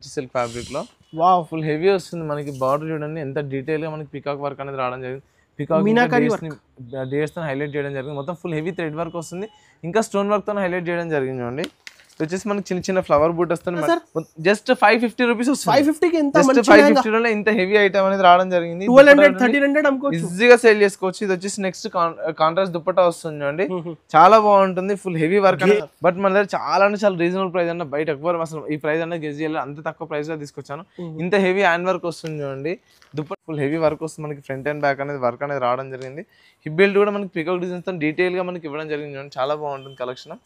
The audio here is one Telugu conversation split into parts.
సిల్క్ ఫ్యాబ్రిక్ లో వావ్ ఫుల్ హెవీ వస్తుంది మనకి. బార్డర్ చూడండి ఎంత డీటెయిల్ గా మనకి పికాక్ వర్క్ అనేది రావడం జరిగింది. పికాక్ మీనాకరీ డేట్స్ తో హైలైట్ చేయడం జరిగింది. మొత్తం ఫుల్ హెవీ థ్రెడ్ వర్క్ వస్తుంది, ఇంకా స్టోన్ వర్క్ తో హైలైట్ చేయడం జరిగింది. చూడండి వచ్చేసి మనకి చిన్న చిన్న ఫ్లవర్ బూట్ వస్తుంది. జస్ట్ 550 రూపీస్ వస్తుంది. 550 కి ఎంత జస్ట్ మంచి 550 లో ఇంత హెవీ ఐటమ్ అనేది రావడం జరిగింది. 1200 1300 అమ్ముకోవచ్చు, ఈజీగా సేల్ చేసుకోవచ్చు. ఇది వచ్చేసి నెక్స్ట్ కాంట్రాస్ట్ దుపట్టా వస్తుంది చూడండి, చాలా బాగుంటుంది. ఫుల్ హెవీ వర్క్ అనేది. బట్ మన దగ్గర చాలా అంటే చాలా రీజనబుల్ ప్రైస్ అన్న, బయట ఎక్కువ అసలు ఈ ప్రైస్ అనేది గెస్ చేయాలి, అంత తక్కువ ప్రైస్ లో తీసుకొచ్చాను. ఇంత హెవీ హ్యాండ్ వర్క్ వస్తుంది చూడండి, దుపట్టా ఫుల్ హెవీ వర్క్ వస్తుంది మనకి. ఫ్రంట్ అండ్ బ్యాక్ అనేది వర్క్ అనేది రావడం జరిగింది. హిప్ బెల్ట్ కూడా మనకి పికాక్ డిజైన్స్ తో డీటెయిల్ గా మనకి ఇవ్వడం జరిగింది చూడండి, చాలా బాగుంటుంది కలెక్షన్.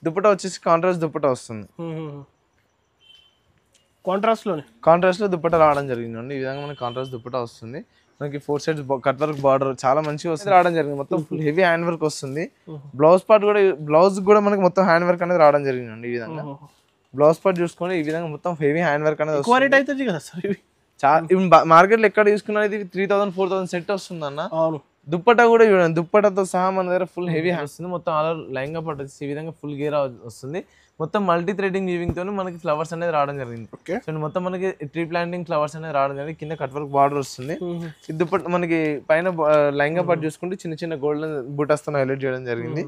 దుపట్టా వచ్చేసి కాంట్రాస్ట్ దుపట్టా వస్తుంది. కాంట్రాస్ట్ లో దుపట్టా రావడం జరిగింది. ఈ విధంగా మనకి కాంట్రాస్ట్ దుపట్టా వస్తుంది. మనకి 4 సైడ్స్ కట్ వర్క్ బార్డర్ చాలా మంచిగా వస్తుంది రావడం జరిగింది. మొత్తం ఫుల్ హెవీ హ్యాండ్ వర్క్ వస్తుంది. బ్లౌజ్ పార్ట్ కూడా, బ్లౌజ్ కూడా మనకి మొత్తం హ్యాండ్ వర్క్ అనేది రావడం జరిగింది. ఈ విధంగా బ్లౌజ్ పార్ట్ చూసుకొని ఈ విధంగా మొత్తం హెవీ హ్యాండ్ వర్క్ అనేది వస్తుంది. మార్కెట్ లో ఎక్కడ తీసుకున్నా ఇది 3000-4000 సెట్ వస్తుంది అన్న. దుప్పటా కూడా చూడండి, దుప్పటాతో సహా మన దగ్గర ఫుల్ హెవీ వస్తుంది. మొత్తం అలా లైంగా పట్టు వచ్చి ఈ విధంగా ఫుల్ గేరా వస్తుంది. మొత్తం మల్టీ థ్రెడింగ్ వీవింగ్ తోని మనకి ఫ్లవర్స్ అనేది రావడం జరిగింది. సో మొత్తం మనకి ట్రీ ప్లాంటింగ్ ఫ్లవర్స్ అనేది రావడం జరిగింది. కింద కట్ వర్క్ బార్డర్ వస్తుంది. ఈ దుప్పట మనకి పైన లైంగా పట్టు చూసుకుంటే చిన్న చిన్న గోల్డెన్ బూటాస్ తో హైలైట్ చేయడం జరిగింది.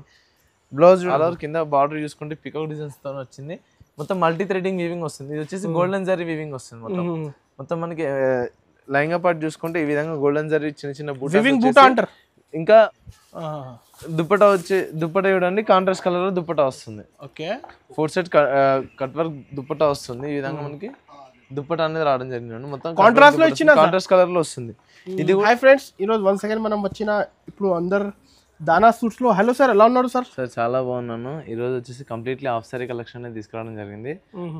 బ్లౌజ్ కింద బార్డర్ చూసుకుంటే పికాక్ డిజైన్స్ తో వచ్చింది. మొత్తం మల్టీ థ్రెడింగ్ వీవింగ్ వస్తుంది. ఇది వచ్చేసి గోల్డెన్ జరీ వీవింగ్ వస్తుంది. మొత్తం మనకి లైంగా పార్ట్ చూసుకుంటే ఈ విధంగా గోల్డెన్ జరీ చిన్న చిన్న బూటా అంటారు. ఇంకా దుపట్టా చూడండి, కాంట్రాస్ట్ కలర్ లో దుపట్టా వస్తుంది. Okay, 4 set cut work dupatta వస్తుంది. ఈ విధంగా మనకి దుపట్టా అనేది రావడం జరిగింది. మొత్తం కాంట్రాస్ట్ కలర్ లో వస్తుంది. ఇది హై ఫ్రెండ్స్, ఈ రోజు 1 సెకండ్ మనం వచ్చిన ఇప్పుడు అందరు దానా సూట్స్ లో. హలో సార్, ఎలా ఉన్నారు సార్? సార్ చాలా బాగున్నాను. ఈ రోజు వచ్చేసి కంప్లీట్లీ హాఫ్ సారీ కలెక్షన్ అనేది తీసుకురావడం జరిగింది.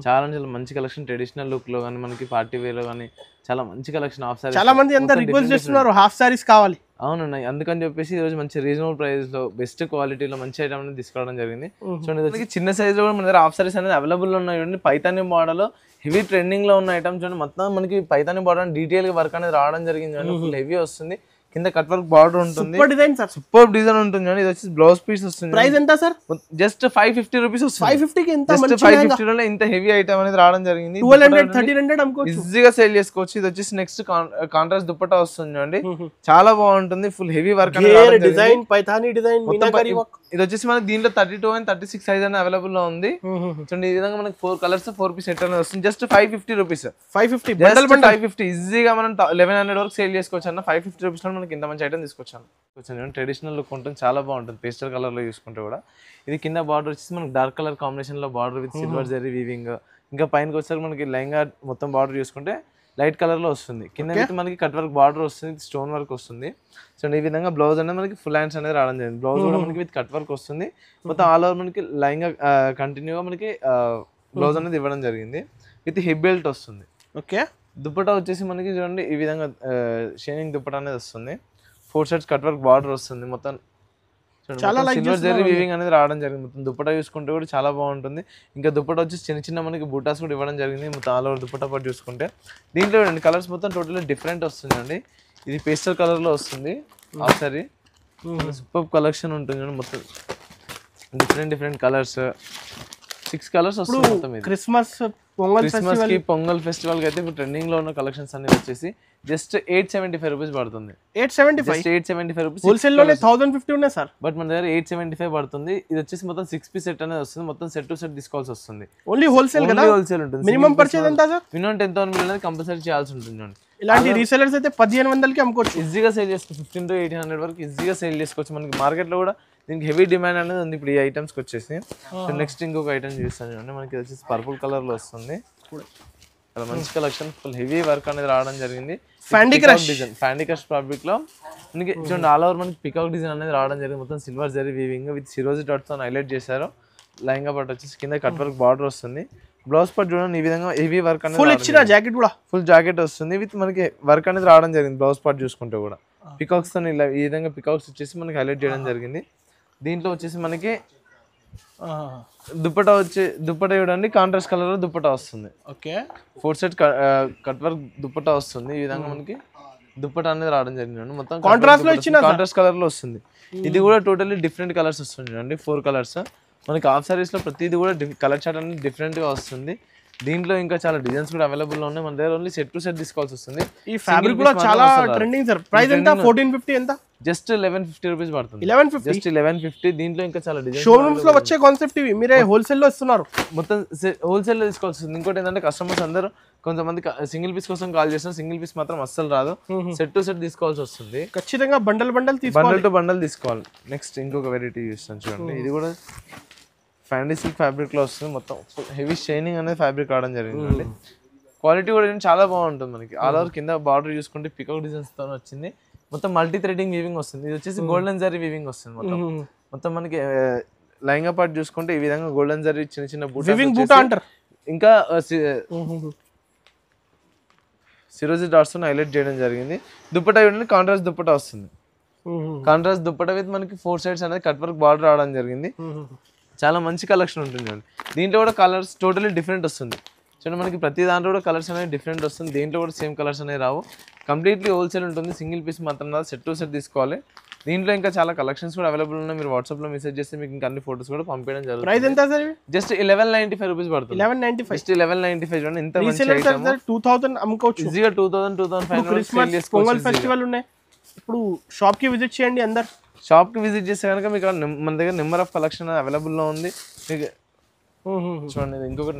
చాలా మంచి కలెక్షన్, ట్రెడిషనల్ లుక్ లో కానీ మనకి పార్టీ వేర్ లో కానీ చాలా మంచి కలెక్షన్. హాఫ్ సారీ చాలా మంది అందరూ రిక్వెస్ట్ చేస్తున్నారు హాఫ్ సారీస్ కావాలి. అవునండి, అందుకని చెప్పేసి ఈ రోజు మంచి రీజనబుల్ ప్రైస్ లో బెస్ట్ క్వాలిటీలో మంచి ఐటమ్ అనేది తీసుకురావడం జరిగింది. చూడండి చిన్న సైజ్ లో కూడా మన దగ్గర హాఫ్ సారీస్ అనేది అవైలబుల్ ఉన్నాయి. చూడండి పైతాని మోడల్ హెవీ ట్రెండింగ్ లో ఉన్న ఐటమ్స్ చూడండి. మొత్తం మనకి పైతాని బార్డర్ డీటెయిల్ గా వర్క్ అనేది రావడం జరిగింది. చూడండి ఫుల్ హెవీ వస్తుంది. కింద కట్ వర్క్ బార్డర్ ఉంటుంది. సూపర్ డిజైన్ ఉంటుంది. ఇది వచ్చి బ్లౌజ్ పీస్ వస్తుంది. ప్రైస్ ఎంత సార్? జస్ట్ 550 రూపీస్ వస్తుంది. 550 కి ఎంత మంచి 550 లో ఇంత హెవీ ఐటమ్ అనేది రావడం జరిగింది. 1200 1300 అమ్ముకోవచ్చు, ఈజీగా సేల్ చేసుకోవచ్చు. ఇది వచ్చేసి నెక్స్ట్ కాంట్రాస్ట్ దుపట్టా వస్తుంది చూడండి, చాలా బాగుంటుంది. Full heavy work design, Paithani design, meenakari work. ఇది వచ్చేసి మనకి దీంట్లో 32 and 36 సైజ్ అనేది అవైలబుల్ లో ఉంది. చూడండి ఈ విధంగా మనకి 4 కలర్స్ 4 పీస్ సెట్ అనేది వస్తుంది. Just 550 rupees. 550 ఈజీగా మనం 1100 వరకు సేల్ చేసుకోవచ్చు అన్న. 550 రూపీస్ లో మనకి ఇంత మంచి ఐటమ్ తీసుకొచ్చాను. ట్రెడిషనల్ లుక్ ఉంటుంది, చాలా బాగుంటుంది. పేస్టల్ కలర్ లో చూసుకుంటే కూడా ఇది కింద బార్డర్ వచ్చేసి మనకి డార్క్ కలర్ కాంబినేషన్ లో border with silver zari weaving. ఇంకా పైనకి వచ్చేసరికి మనకి లైంగా మొత్తం బార్డర్ చూసుకుంటే లైట్ కలర్ లో వస్తుంది. కింద మనకి కట్ వర్క్ బార్డర్ వస్తుంది, స్టోన్ వర్క్ వస్తుంది. సో ఈ విధంగా బ్లౌజ్ అనేది మనకి ఫుల్ హ్యాండ్స్ అనేది రావడం జరిగింది. బ్లౌజ్ కూడా మనకి విత్ కట్ వర్క్ వస్తుంది. మొత్తం ఆల్ ఓవర్ మనకి లైంగా కంటిన్యూగా మనకి బ్లౌజ్ అనేది ఇవ్వడం జరిగింది. విత్ హిప్ బెల్ట్ వస్తుంది. ఓకే, దుపట్టా వచ్చేసి మనకి చూడండి ఈ విధంగా షైనింగ్ దుపట్టా అనేది వస్తుంది. 4 సెట్స్ కట్ వర్క్ బార్డర్ వస్తుంది. మొత్తం సిల్వర్ జరీ వీవింగ్ అనేది రావడం జరిగింది. మొత్తం దుపట్టా చూసుకుంటే కూడా చాలా బాగుంటుంది. ఇంకా దుపట్టా వచ్చి చిన్న చిన్న మనకి బూటాస్ కూడా ఇవ్వడం జరిగింది. మొత్తం ఆల్ ఓవర్ దుపట్టా పాటు చూసుకుంటే దీంట్లో కలర్స్ మొత్తం టోటల్లీ డిఫరెంట్ వస్తుంది అండి. ఇది పేస్టల్ కలర్ లో వస్తుంది. హాఫ్ సారీ సూపర్ కలెక్షన్ ఉంటుంది. మొత్తం డిఫరెంట్ కలర్స్, 6 కలర్స్ వస్తుంది. మొత్తం క్రిస్మస్ కి పొంగల్ ఫెస్టివల్ కి అయితే ఇప్పుడు ట్రెండింగ్ లో ఉన్న కలెక్షన్స్ అన్ని వచ్చేసి జస్ట్ 875 రూపీస్ పడుతుంది. 875 రూపీస్. హోల్సేల్ లోనే 1050 ఉన్నాయి సార్, బట్ మన దగ్గర 875 పడుతుంది. ఇది వచ్చేసి మొత్తం 6 పీస్ సెట్ అనేది వస్తుంది. మొత్తం సెట్ టు సెట్ తీసుకోవాల్సి వస్తుంది. ఓన్లీ హోల్సేల్ కదా? హోల్సేల్ ఉంటుంది. మినిమం పర్చేజ్ ఎంత సార్? మినిమం 10,000 అనేది కంపల్సరీ చేయాల్సి ఉంటుంది. ఇలాంటి రీసెలర్స్ అయితే 1500 కి అమ్ముకోవచ్చు, ఈజీగా సేల్ చేసుకోవచ్చు. 1500 to 1800 వరకు ఈజీగా సేల్ చేసుకోవచ్చు. మనకి మార్కెట్ లో కూడా దీనికి హెవీ డిమాండ్ అనేది ఉంది ఇప్పుడు ఈ ఐటమ్స్ కి వచ్చేసి. నెక్స్ట్ ఇంకొక ఐటమ్ చూస్తాను చూడండి, మనకి వచ్చేసి పర్పుల్ కలర్ లో వస్తుంది. చాలా మంచి కలెక్షన్, ఫుల్ హెవీ వర్క్ అనేది రావడం జరిగింది. ఫ్యాండీ క్రష్ ఫ్యాబ్రిక్ లో మనకి చూడండి ఆల్ ఓవర్ మనకి పికాక్ డిజైన్ అనేది రావడం జరిగింది. మొత్తం సిల్వర్ జరీ వీవింగ్ విత్ సిరోజీ డాట్స్ తో హైలైట్ చేశారు. లైంగా పట్టు వచ్చేసి కింద కట్ వర్క్ బార్డర్ వస్తుంది. బ్లౌజ్ పార్ట్ చూడండి ఈ విధంగా హెవీ వర్క్ అనేది జాకెట్ కూడా ఫుల్ జాకెట్ వస్తుంది. విత్ మనకి వర్క్ అనేది రావడం జరిగింది. బ్లౌజ్ పార్ట్ చూసుకుంటే కూడా పికాక్స్ తో ఇలా ఈ విధంగా పికాక్స్ వచ్చేసి మనకి హైలైట్ చేయడం జరిగింది. దీంట్లో వచ్చేసి మనకి దుపట్టా చూడండి కాంట్రాస్ట్ కలర్ లో దుపట్టా వస్తుంది. Okay, 4 set cut work dupatta వస్తుంది. ఈ విధంగా మనకి దుపట్టా అనేది రావడం జరిగింది. మొత్తం కాంట్రాస్ట్ కలర్ లో వస్తుంది. ఇది కూడా టోటల్లీ డిఫరెంట్ కలర్స్ వస్తుంది చూడండి, 4 కలర్స్. మనకి హాఫ్ సారీస్ లో ప్రతిది కూడా కలర్ చార్ట్ అనేది డిఫరెంట్ గా వస్తుంది. దీంట్లో ఇంకా చాలా డిజైన్స్ కూడా అవైలబుల్ లో ఉన్నాయి. మన దగ్గర ఓన్లీ సెట్ టు సెట్ తీసుకోవాల్సి వస్తుంది. ఈ ఫ్యాబ్రిక్ కూడా చాలా ట్రెండింగ్ సార్. ప్రైస్ ఎంత? 1450 ఎంత? జస్ట్ 1150 రూపీస్ పడుతుంది. 1150 జస్ట్ 1150. దీంట్లో ఇంకా చాలా డిజైన్స్ షోరూమ్స్ లో వచ్చే కాన్సెప్ట్ ఇవి, మీరే హోల్సేల్ లో ఇస్తున్నారు. మొత్తం హోల్సేల్ లో తీసుకోవాల్సి వస్తుంది. ఇంకోటి ఏంటంటే కస్టమర్స్ అందరూ కొంతమంది సింగిల్ పీస్ కోసం కాల్ చేస్తున్నారు, సింగిల్ పీస్ మాత్రం అస్సలు రాదు, సెట్ టు సెట్ తీసుకోవాల్సి వస్తుంది. ఖచ్చితంగా బండల్ తీసుకోవాలి, బండల్ టు బండల్ తీసుకోవాలి. నెక్స్ట్ ఇంకొక వెరైటీ చూస్తాను చూడండి. ఇది కూడా ఫ్యాండీ సిల్క్ ఫ్యాబ్రిక్ లో వస్తుంది. మొత్తం హెవీ షైనింగ్ అనేది ఫ్యాబ్రిక్ రావడం జరిగిందండి. క్వాలిటీ కూడా చాలా బాగుంటుంది. మనకి ఆల్ ఓవర్ కింద బార్డర్ చూసుకుంటే పికాక్ డిజైన్స్ తో వచ్చింది. మొత్తం మల్టీ థ్రెడింగ్ వీవింగ్ వస్తుంది. ఇది వచ్చేసి గోల్డెన్ జరీ వీవింగ్ వస్తుంది. మొత్తం మనకి లైంగా పార్ట్ చూసుకుంటే ఈ విధంగా గోల్డెన్ జరీ చిన్న చిన్న బూటా అంటారు. ఇంకా సిరోజీ డాట్స్ హైలైట్ చేయడం జరిగింది. దుప్పటా చూడండి, కాంట్రాస్ట్ దుప్పటా వస్తుంది. కాంట్రాస్ట్ దుప్పటా విత్ మనకి 4 సైడ్స్ అనేది కట్ వర్క్ బార్డర్ రావడం జరిగింది. చాలా మంచి కలెక్షన్ ఉంటుంది. దీంట్లో కూడా కలర్స్ టోటలీ డిఫరెంట్ వస్తుంది. చూడండి మనకి ప్రతి దాంట్లో కూడా కలర్స్ అనేది డిఫరెంట్ వస్తుంది. దీంట్లో కూడా సేమ్ కలర్స్ అనేవి రావు. కంప్లీట్లీ హోల్సేల్ ఉంటుంది. సింగిల్ పీస్ మాత్రం రాదు, సెట్ టు సెట్ తీసుకోవాలి. దీంట్లో ఇంకా చాలా కలెక్షన్స్ కూడా అవైలబుల్ ఉన్నాయి. మీరు వాట్సాప్లో మెసేజ్ చేస్తే మీకు ఇంకా అన్ని ఫోటోస్ కూడా పంపించడం జరుగుతుంది. ప్రైస్ ఎంత సార్? జస్ట్ 1195 రూపీస్ పడుతుంది. 1195. జస్ట్ 1195 చూడండి. ఇంత మంచి ఐటమ్ 2000 అమ్ముకోవచ్చు ఈజీగా. 2500 పొంగల్ ఫెస్టివల్ ఉన్నాయి. ఇప్పుడు షాప్ కి విజిట్ చేయండి. అందరు షాప్ కి విజిట్ చేస్తే కనుక మీకు మన దగ్గర నెంబర్ ఆఫ్ కలెక్షన్ అవైలబుల్ లో ఉంది. మీకు చూడండి ఇంకొకటి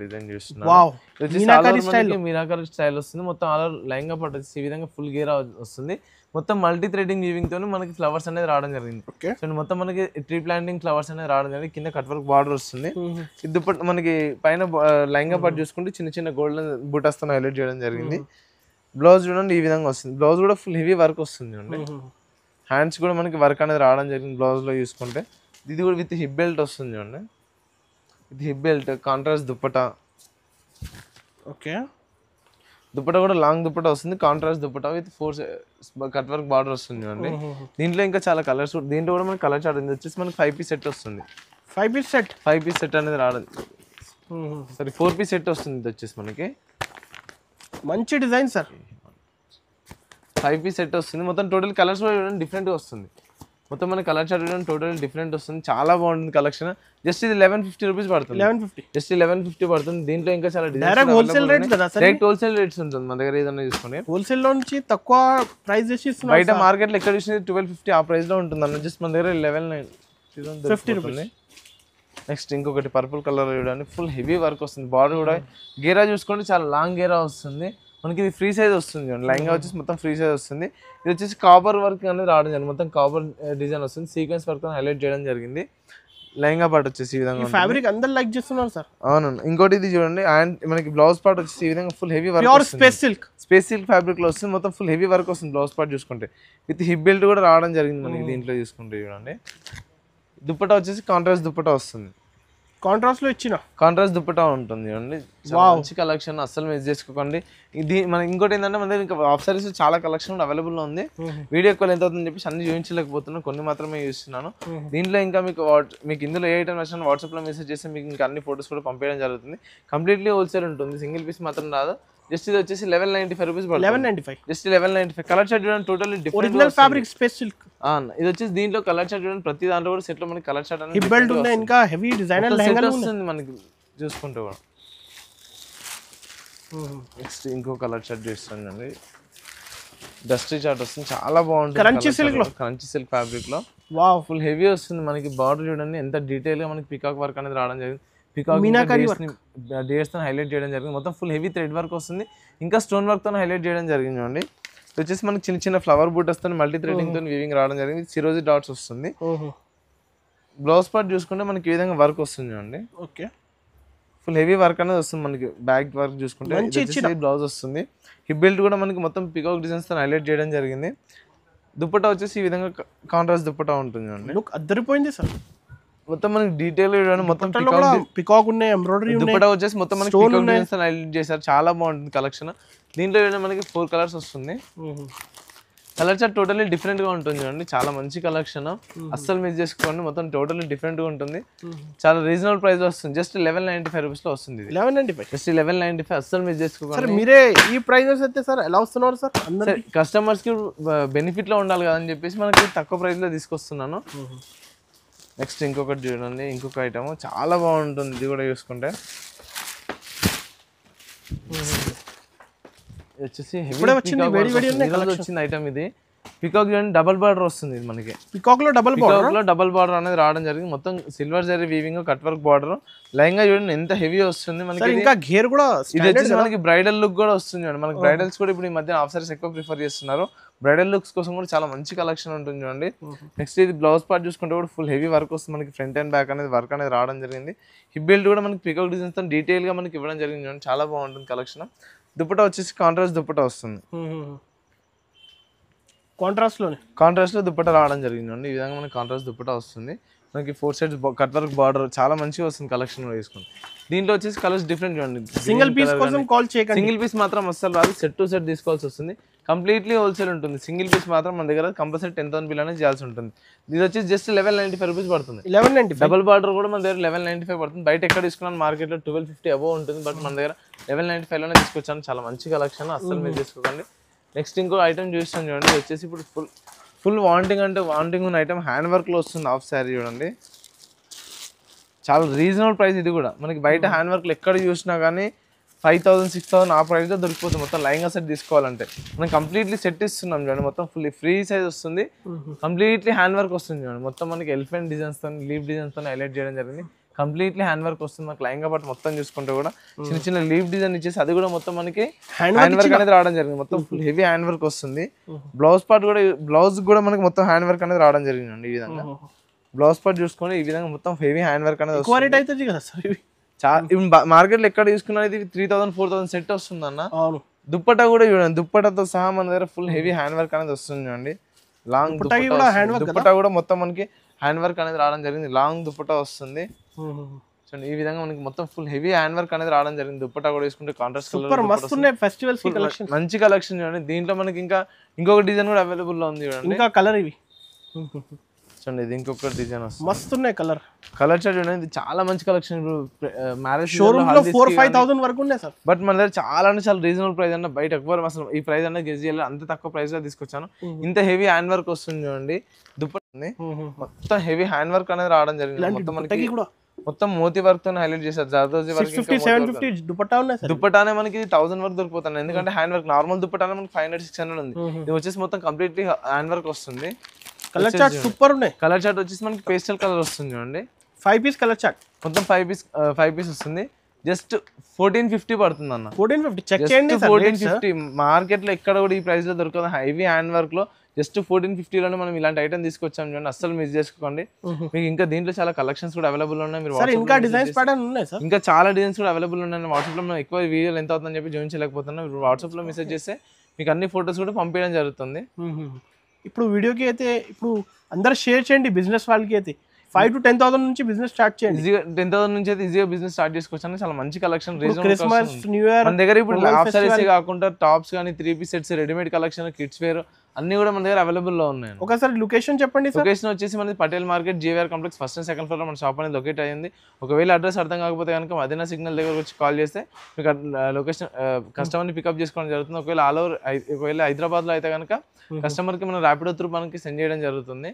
డిజైన్ చూస్తున్నాను. మీనాకరి స్టైల్ వస్తుంది. మొత్తం ఆల్ లైంగా పట్టు ఈ విధంగా ఫుల్ గేరా వస్తుంది. మొత్తం మల్టీ థ్రెడింగ్ వీవింగ్ తోని మనకి ఫ్లవర్స్ అనేది రావడం జరిగింది. సో మొత్తం మనకి ట్రీ ప్లాంటింగ్ ఫ్లవర్స్ అనేది రావడం జరిగింది. కింద కట్ వర్క్ బార్డర్ వస్తుంది. ఇది మనకి పైన లైంగా పట్టు చూసుకుంటే చిన్న చిన్న గోల్డెన్ బూటాస్ తో హైలైట్ చేయడం జరిగింది. బ్లౌజ్ చూడండి ఈ విధంగా వస్తుంది. బ్లౌజ్ కూడా ఫుల్ హెవీ వర్క్ వస్తుంది చూడండి. హ్యాండ్స్ కూడా మనకి వర్క్ అనేది రావడం జరిగింది బ్లౌజ్ లో చూసుకుంటే. ఇది కూడా విత్ హిప్ బెల్ట్ వస్తుంది చూడండి. ఇది hip belt, contrast dupatta. Okay, dupatta కూడా లాంగ్ దుప్పటా వస్తుంది. Contrast dupatta with 4 cut work border వస్తుంది చూడండి. దీంట్లో ఇంకా చాలా కలర్స్. దీంట్లో కూడా మనకి కలర్ చార్ట్ వచ్చేసి మనకి 5 పీస్ సెట్ వస్తుంది. 5 పీస్ సెట్ అనేది రావడం సరే 4 పీస్ సెట్ వస్తుంది. ఇది వచ్చేసి మనకి మంచి డిజైన్ సార్. 5 పీస్ సెట్ వస్తుంది. మొత్తం టోటల్ కలర్స్ డిఫరెంట్ వస్తుంది. మొత్తం మన కలర్ చార్ట్ టోటల్ డిఫరెంట్ వస్తుంది. చాలా బాగుంటుంది కలెక్షన్. జస్ట్ ఇది 1150 రూపీస్ పడుతుంది. జస్ట్ 1150 పడుతుంది. దీంట్లో ఇంకా చాలా డైరెక్ట్ హోల్సేల్ రేట్స్ ఉంటుంది మన దగ్గర. ఏదైనా చూసుకోండి, హోల్సేల్ లో నుంచి తక్కువ ప్రైస్ చేసి ఇస్తున్నారు. బయట మార్కెట్ లో ఎక్కడ చూసినా 1250 ఆ ప్రైస్ లో ఉంటుంది అన్న. జస్ట్ మన దగ్గర 1150 రూపీస్. నెక్స్ట్ ఇంకొకటి పర్పుల్ కలర్ చూడండి. ఫుల్ హెవీ వర్క్ వస్తుంది. బార్డర్ కూడా గేరా చూసుకోండి, చాలా లాంగ్ గేరా వస్తుంది మనకి. ఇది ఫ్రీ సైజ్ వస్తుంది. లైంగా వచ్చేసి మొత్తం ఫ్రీ సైజ్ వస్తుంది. ఇది వచ్చేసి కాపర్ వర్క్ అనేది రావడం జరిగింది. మొత్తం కాపర్ డిజైన్ వస్తుంది. సీక్వెన్స్ వర్క్ హైలైట్ చేయడం జరిగింది. లైంగా పార్ట్ వచ్చేసి ఈ విధంగా ఫ్యాబ్రిక్ అందరు లైక్ చేస్తున్నారు సార్. అవునండి. ఇంకోటి ఇది చూడండి, అండ్ మనకి బ్లౌజ్ పార్ట్ వచ్చేసి ఈ విధంగా full heavy work, space silk fabric లో వస్తుంది. మొత్తం ఫుల్ హెవీ వర్క్ వస్తుంది. బ్లౌజ్ పార్ట్ చూసుకుంటే విత్ హిప్ బెల్ట్ కూడా రావడం జరిగింది మనకి. దీంట్లో చూసుకుంటే చూడండి, దుప్పటా వచ్చేసి కాంట్రాస్ట్ దుప్పటా వస్తుంది. కాంట్రాస్ట్ దుప్పటా ఉంటుంది చూడండి. మంచి కలెక్షన్, అస్సలు మిస్ చేసుకోకండి. ఇది మన ఇంకోటి ఏంటంటే మన దగ్గర ఇంకా ఆఫ్ సారీస్ చాలా కలెక్షన్ అవైలబుల్ లో ఉంది. వీడియో కాల్ ఎంత అవుతుందని చెప్పేసి అన్ని చూపించలేకపోతున్నాను, కొన్ని మాత్రమే చూస్తున్నాను. దీంట్లో ఇంకా మీకు ఇందులో ఏ ఐటమ్ నచ్చినా వాట్సాప్ లో మెసేజ్ చేస్తే మీకు ఇంకా అన్ని ఫోటోస్ కూడా పంపించడం జరుగుతుంది. కంప్లీట్లీ హోల్సేల్ ఉంటుంది. సింగిల్ పీస్ మాత్రం రాదు. జస్ట్ ఇది వచ్చేసి 1195 రూపీస్ పడుతుంది. జస్ట్ 1195. కలర్ చార్ట్ చూడండి totally different fabric, space silk. ఇది వచ్చేసి దీంట్లో కలర్ చార్ట్ చూడండి. ప్రతి దాంట్లో కూడా సెట్ లో మనకి కలర్ చార్ట్ అనేది బెల్ట్ ఉంది. ఇంకా హెవీ డిజైనర్ లెహంగా వస్తుంది మనకి చూసుకుంటే కూడా. నెక్స్ట్ ఇంకో కలర్ చార్ట్ చూస్తానండి. డస్టీ చార్ట్ వస్తుంది, చాలా బాగుంటుంది. క్రంచీ సిల్క్ ఫ్యాబ్రిక్ లో ఫుల్ హెవీ వస్తుంది మనకి. బార్డర్ చూడండి ఎంత డీటెయిల్ గా మనకి పికాక్ వర్క్ అనేది రావడం జరిగింది. పికాక్ డేర్స్ తో హైలైట్ చేయడం జరిగింది. మొత్తం ఫుల్ హెవీ థ్రెడ్ వర్క్ వస్తుంది. ఇంకా స్టోన్ వర్క్ తో హైలైట్ చేయడం జరిగింది చూడండి. వచ్చేసి మనకి చిన్న చిన్న ఫ్లవర్ బూటస్ తో మల్టీ థ్రెడింగ్ తో వీవింగ్ రావడం జరిగింది. సిరోజీ డాట్స్ వస్తుంది. బ్లౌజ్ పార్ట్ చూసుకుంటే మనకి ఈ విధంగా వర్క్ వస్తుంది చూడండి. ఓకే, ఫుల్ హెవీ వర్క్ అనేది వస్తుంది మనకి. బ్యాక్ వర్క్ చూసుకుంటే బ్లౌజ్ వస్తుంది. హిప్ బెల్ట్ కూడా మనకి మొత్తం పికాక్ డిజైన్స్ తో హైలైట్ చేయడం జరిగింది. దుప్పటా వచ్చేసి ఈ విధంగా కాంట్రాస్ట్ దుప్పటా ఉంటుంది చూడండి. అద్దరిపోయింది సార్. మొత్తం మనకి డీటెయిల్ మొత్తం పికాక్ ఉన్నాయి, ఎంబ్రాయిడరీ దుప్పటా వచ్చేసి మొత్తం మనకి పికాక్ డిజైన్స్ హైలైట్ చేశారు. చాలా బాగుంటుంది కలెక్షన్. దీంట్లో మనకి 4 కలర్స్ వస్తుంది. కలర్ చార్ట్ టోటల్లీ డిఫరెంట్ గా ఉంటుంది చూడండి. చాలా మంచి కలెక్షన్, అస్సలు మిస్ చేసుకోండి. మొత్తం టోటల్లీ డిఫరెంట్ గా ఉంటుంది. చాలా రీజనబుల్ ప్రైస్ వస్తుంది. జస్ట్ 1195 రూపీస్ లో వస్తుంది. 1195, జస్ట్ 1195. అస్సలు మిస్ చేసుకోండి. మీరే ఈ ప్రైజెస్ అయితే సార్ ఎలా వస్తున్నారు సార్? కస్టమర్స్ కి బెనిఫిట్ లో ఉండాలి కదా అని చెప్పేసి మనకి తక్కువ ప్రైస్ లో తీసుకొస్తున్నాను. నెక్స్ట్ ఇంకొకటి చూడండి, ఇంకొక ఐటమ్ చాలా బాగుంటుంది. ఇది కూడా చూసుకుంటే ఇది వచ్చేసి ఇప్పుడే వచ్చింది, వేడి వేడి ఉన్నాయి వచ్చింది ఐటమ్ ఇది. పికాక్ చూడండి, డబల్ బార్డర్ వస్తుంది ఇది మనకి. పికాక్ లో డబుల్ బార్డర్, పికాక్ లో డబల్ బార్డర్ అనేది రావడం జరిగింది. మొత్తం silver zari weaving, cut work border. లైంగా చూడండి ఎంత హెవీ వస్తుంది మనకి. ఇంకా గేర్ కూడా ఇది వచ్చేసి మనకి బ్రైడల్ లుక్ కూడా వస్తుంది చూడండి. మనకి బ్రైడల్స్ కూడా ఇప్పుడు ఈ మధ్య హాఫ్ సారీస్ ఎక్కువ ప్రిఫర్ చేస్తున్నారు. బ్రైడల్ లుక్స్ కోసం కూడా చాలా మంచి కలెక్షన్ ఉంటుంది చూడండి. నెక్స్ట్ ఇది బ్లౌజ్ పార్ట్ చూసుకుంటే కూడా ఫుల్ హెవీ వర్క్ వస్తుంది మనకి. ఫ్రంట్ అండ్ బ్యాక్ అనేది వర్క్ అనేది రావడం జరిగింది. హిప్ బెల్ట్ కూడా మనకి పికాక్ డిజైన్స్ తో డీటెయిల్ గా మనకి ఇవ్వడం జరిగింది చూడండి. చాలా బాగుంటుంది కలెక్షన్. దుపట్టా వచ్చేసి కాంట్రాస్ట్ దుపట్టా వస్తుంది. కాంట్రాస్ట్ లో దుపట్టా రావడం జరిగింది. ఈ విధంగా మనకి కాంట్రాస్ట్ దుపట్టా వస్తుంది. మనకి 4 సైడ్స్ కట్ వర్క్ బార్డర్ చాలా మంచిగా వస్తుంది కలెక్షన్ లో తీసుకుంటే. దీంట్లో వచ్చేసి కలర్స్ డిఫరెంట్ చూడండి. సింగిల్ పీస్ కోసం కాల్ చేయకండి, సింగిల్ పీస్ మాత్రం అస్సలు రాదు, సెట్ టు సెట్ తీసుకోవాల్సి వస్తుంది. కంప్లీట్లీ హోల్సేల్ ఉంటుంది. సింగిల్ పీస్ మాత్రం మన దగ్గర కంపల్సరీ 10,000 బిల్ అనేది చేయాల్సి ఉంటుంది. ఇది వచ్చేసి జస్ట్ 1195 రూపీస్ పడుతుంది. 1195. డబుల్ బార్డర్ కూడా మన దగ్గర 1195 పడుతుంది. బయట ఎక్కడ తీసుకున్నాను మార్కెట్ లో 1250 అబోవ్ ఉంటుంది. బట్ మన దగ్గర 1195 లోనే తీసుకొచ్చాను. చాలా మంచి కలెక్షన్, అస్సలు మీరు తీసుకోకండి. నెక్స్ట్ ఇంకో ఐటమ్ చూస్తాను చూడండి. ఇది వచ్చేసి ఇప్పుడు ఫుల్ వాంటింగ్ అంటే వాంటింగ్ ఉన్న ఐటమ్ హ్యాండ్ వర్క్ లో వస్తుంది. హాఫ్ శారీ చూడండి, చాలా రీజనబుల్ ప్రైస్. ఇది కూడా మనకి బయట హ్యాండ్ వర్క్లు ఎక్కడ చూసినా కానీ 5,000 6,000 ఆ ప్రైస్లో దొరికిపోతుంది. మొత్తం లైంగా సెట్ తీసుకోవాలంటే మనం కంప్లీట్లీ సెట్ ఇస్తున్నాం చూడండి. మొత్తం ఫుల్ ఫ్రీ సైజ్ వస్తుంది, కంప్లీట్లీ హ్యాండ్ వర్క్ వస్తుంది చూడండి. మొత్తం మనకి ఎలిఫెంట్ డిజైన్స్ తో, లీఫ్ డిజైన్స్ తో హైలైట్ చేయడం జరిగింది. కంప్లీట్లీ హ్యాండ్ వర్క్ వస్తుంది. మనకి లైంగా పాటు మొత్తం చూసుకుంటే కూడా చిన్న చిన్న లీఫ్ డిజైన్ ఇచ్చేసి అది కూడా మొత్తం మనకి హ్యాండ్ వర్క్ అనేది రావడం జరిగింది. మొత్తం ఫుల్ హెవీ హ్యాండ్ వర్క్ వస్తుంది. బ్లౌజ్ పార్ట్ కూడా, బ్లౌజ్ కూడా మనకి మొత్తం హ్యాండ్ వర్క్ అనేది రావడం జరిగింది. ఈ విధంగా బ్లౌజ్ పార్ట్ చూసుకొని ఈ విధంగా మొత్తం హెవీ హ్యాండ్ వర్క్ అనేది మార్కెట్ లో ఎక్కడ తీసుకున్నా ఇది 3,000 4,000 సెట్ వస్తుంది అన్న. దుప్పటా కూడా చూడండి, దుప్పటాతో సహా మన దగ్గర ఫుల్ హెవీ హ్యాండ్ వర్క్ అనేది వస్తుంది చూడండి. లాంగ్ దుప్పటా కూడా మొత్తం మనకి హ్యాండ్ వర్క్ అనేది రావడం జరిగింది. లాంగ్ దుప్పటా వస్తుంది చూడండి. ఈ విధంగా మనకి మొత్తం ఫుల్ హెవీ హ్యాండ్ వర్క్ అనేది రావడం జరిగింది. దుప్పటా కూడా తీసుకుంటే కాంట్రాస్ట్ కలర్ మంచి కలెక్షన్ చూడండి. దీంట్లో మనకి ఇంకా ఇంకొక డిజైన్ కూడా అవైలబుల్ లో ఉంది చూడండి. ఇంకా కలర్ ఇవి చూడండి, ఇది ఇంకొక డిజైన్ వస్తుంది. మస్తు ఉన్నాయి కలర్ చార్ట్ చూడండి. ఇది చాలా మంచి కలెక్షన్. మ్యారేజ్ షోరూమ్ లో 4,000-5,000 వరకు ఉన్నాయి సార్. బట్ మన దగ్గర చాలా అంటే చాలా రీజనబుల్ ప్రైస్ అన్న. బయట ఎక్కువ అసలు ఈ ప్రైస్ అనేది గెస్ చేయాలి, అంత తక్కువ ప్రైస్ లో తీసుకొచ్చాను. ఇంత హెవీ హ్యాండ్ వర్క్ వస్తుంది చూడండి. దుప్పటి మొత్తం హెవీ హ్యాండ్ వర్క్ అనేది రావడం జరిగింది. మొత్తం మనకి మొత్తం మోతీ వర్క్ తో హైలైట్ చేశారు. జర్దోజీ వర్క్ దుప్పటానే మనకి 1000 వరకు దొరికిపోతుంది. ఎందుకంటే హ్యాండ్ వర్క్ నార్మల్ దుప్పటానే మనకి 500-600 ఉంది. ఇది వచ్చేసి మొత్తం కంప్లీట్లీ హ్యాండ్ వర్క్ వస్తుంది. కలర్ చార్ట్ సూపర్ ఉన్నాయి. కలర్ చార్ట్ వచ్చేసి మనకి పేస్టల్ కలర్ వస్తుంది చూడండి. 5 పీస్ కలర్ చార్ట్ మొత్తం 5 పీస్ వస్తుంది. జస్ట్ 1450 పడుతుంది అన్న. 1450 చెక్ చేయండి. 1450 మార్కెట్ లో ఎక్కడ కూడా ఈ ప్రైస్ లో దొరకదు. హెవీ హ్యాండ్ వర్క్ లో జస్ట్ 1450 లోనే మనం ఇలాంటి ఐటమ్ తీసుకొచ్చాం చూడండి. అస్సలు మిస్ చేసుకోండి. మీకు ఇంకా దీంట్లో చాలా కలెక్షన్స్ కూడా అవైలబుల్ ఉన్నాయి. మీరు ఇంకా డిజైన్స్ ప్యాటర్న్ ఉన్నాయి సార్, ఇంకా చాలా డిజైన్స్ కూడా అవైలబుల్ ఉన్నాయి. వాట్సాప్ లో మనం ఎక్కువ వీడియోలు ఎంత అవుతుందని చెప్పి జాయిన్ చేయలేకపోతున్నాం. మీరు వాట్సాప్ లో మెసేజ్ చేస్తే మీకు అన్ని ఫొటోస్ కూడా పంపించడం జరుగుతుంది. ఇప్పుడు వీడియోకి అయితే ఇప్పుడు అందరూ షేర్ చేయండి. బిజినెస్ వాళ్ళకి అయితే 5,000 to 10,000 నుంచి బిజినెస్ స్టార్ట్ చేయండి. ఈజీగా 10,000 నుంచి అయితే ఈజీగా బిజినెస్ స్టార్ట్ చేసుకోవచ్చు. చాలా మంచి కలెక్షన్. క్రిస్మస్, న్యూ ఇయర్ మన దగ్గర ఇప్పుడు హాఫ్ సారీస్ కాకుండా టాప్స్ కానీ 3 piece sets, readymade collection, kids wear అన్ని కూడా మన దగ్గర అవైలబుల్ లో ఉన్నాయి. ఒకసారి లొకేషన్ చెప్పండి. లొకేషన్ వచ్చేసి మనది Patel market, JVR complex first and second floor లో మన షాప్ అనేది లొకేట్ అయ్యింది. ఒకవేళ అడ్రస్ అర్థం కాకపోతే కనుక మదీనా సిగ్నల్ దగ్గర వచ్చి కాల్ చేస్తే మీకు లొకేషన్ కస్టమర్ని పికప్ చేసుకోవడం జరుగుతుంది. ఒకవేళ ఒకవేళ హైదరాబాద్ లో అయితే కనుక కస్టమర్ కి మనం ర్యాపిడో త్రూ మనకి సెండ్ చేయడం జరుగుతుంది.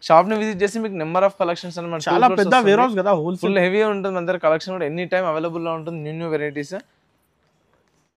షాప్ ని విజిట్ చేసి మీకు నెంబర్ ఆఫ్ కలెక్షన్స్ చాలా పెద్ద వేర్ హౌస్ కదా, ఫుల్ హెవీ ఉంటుంది. మన దగ్గర కలెక్షన్ కూడా ఎనీ టైం అవైలబుల్ లో ఉంటుంది. New varieties